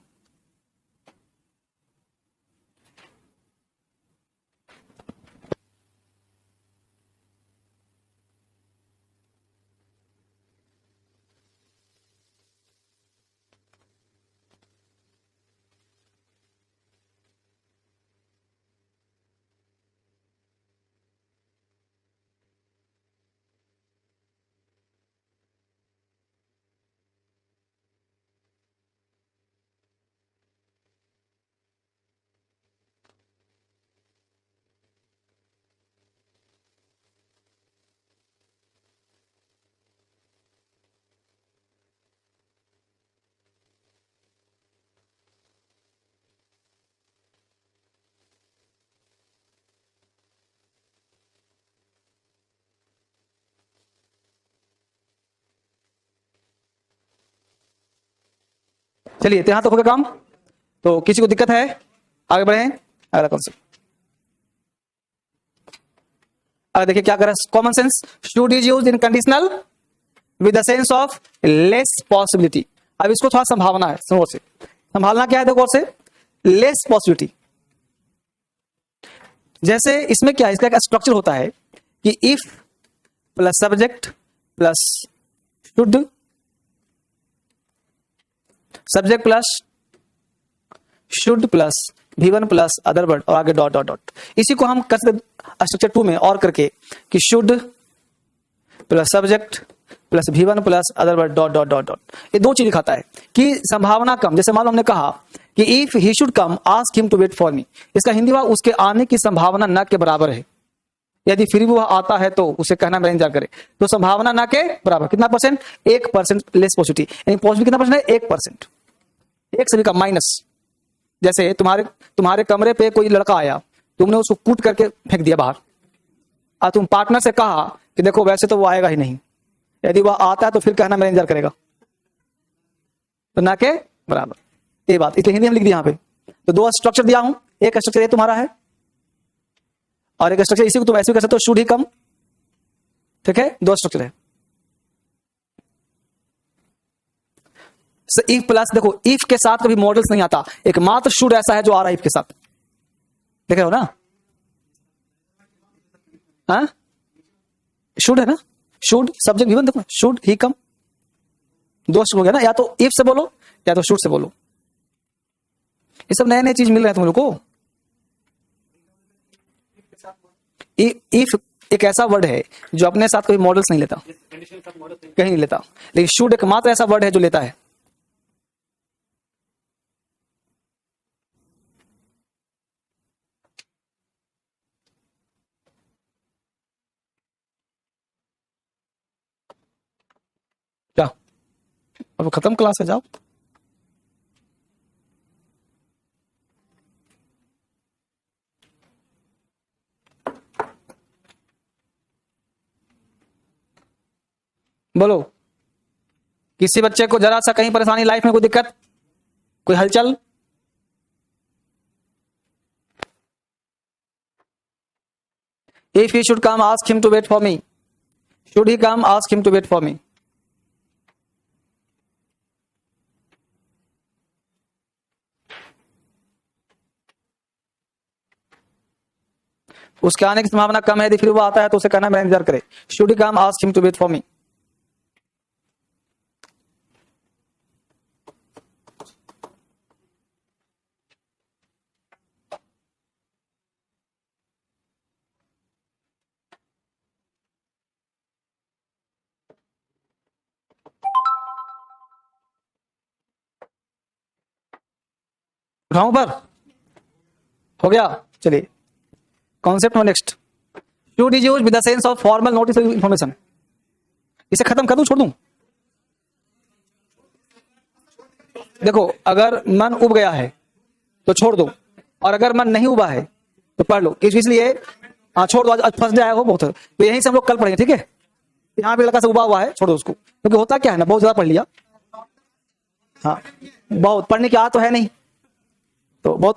चलिए, तो यहां तक हो गया काम। तो किसी को दिक्कत है? आगे बढ़े, अगला कॉन्सेप्ट। अब देखिए क्या कर रहा है, common sense. Should is used in conditional with the sense of less possibility. अब इसको थोड़ा संभावना है, समझो से संभालना क्या है, देखो और से लेस पॉसिबिलिटी। जैसे इसमें क्या है, इसका एक स्ट्रक्चर होता है कि if plus subject plus should, subject plus should plus V1 plus other word और आगे डॉट डॉट डॉट। इसी को हम कर सकते स्ट्रक्चर 2 में और करके कि should plus subject plus V1 plus other word dot dot dot dot. ये दो चीज दिखाता है कि संभावना कम। जैसे मान लो हमने कहा कि if he should come ask him to wait for me, इसका हिंदी हुआ उसके आने की संभावना न के बराबर है। यदि फिर भी वह आता है तो उसे कहना मेरा इंतजार करे। तो संभावना ना के बराबर कितना परसेंट? 1% less possibility. यानी पॉसिबिलिटी कितना परसेंट है? 1%। एक सभी का माइनस। जैसे तुम्हारे कमरे पे कोई लड़का आया, तुमने उसको कूट करके फेंक दिया बाहर, और तुम पार्टनर से कहा कि देखो वैसे तो वो आएगा ही नहीं, यदि वह आता है तो फिर कहना मेरा इंतजार करेगा, तो ना के बराबर। ये बात इसलिए हिंदी में लिख दी यहाँ पे। तो दो स्ट्रक्चर दिया हूं, एक स्ट्रक्चर ये तुम्हारा है और एक स्ट्रक्चर इसी को तुम ऐसे भी कर सकते हो, शुड ही कम। ठीक है, दो स्ट्रक्चर है। इफ प्लस, देखो इफ के साथ कभी मॉडल्स नहीं आता, एकमात्र शुड ऐसा है जो आ रहा है इफ के साथ। देख रहे हो ना? हाँ, शुड है ना, शुड सब्जेक्ट गिवन, देखो शुड ही कम, दो शुड हो गया ना। या तो इफ से बोलो या तो शुड से बोलो। ये सब नए नए चीज मिल रहे हैं तुम लोग को। इफ एक ऐसा वर्ड है जो अपने साथ कोई मॉडल्स नहीं लेता, कहीं नहीं लेता, लेकिन शुड एकमात्र ऐसा वर्ड है जो लेता है। क्या अब खत्म क्लास है, जाओ। बोलो, किसी बच्चे को जरा सा कहीं परेशानी, लाइफ में कोई दिक्कत, कोई हलचल? If he should come ask him to wait for me, should he come ask him to wait for me. उसके आने की संभावना कम है, यदि फिर वो आता है तो उसे कहना मेरा इंतजार करे। Should he come ask him to wait for me. उठाऊं पर? हो गया। चलिए कॉन्सेप्ट में next, should is used with the sense of formal notice information. इसे खत्म कर दूं, छोड़ दूं? देखो अगर मन उब गया है तो छोड़ दो, और अगर मन नहीं उबा है तो पढ़ लो। इसलिए छोड़ दो, आज फर्स्ट डे आया हो बहुत, तो यहीं से हम लोग कल पढ़ेंगे। ठीक है, यहाँ पे लड़का से उबा हुआ है, छोड़ो उसको, क्योंकि होता क्या है ना, बहुत ज्यादा पढ़ लिया। हाँ, बहुत पढ़ने की आदत तो है नहीं, तो बहुत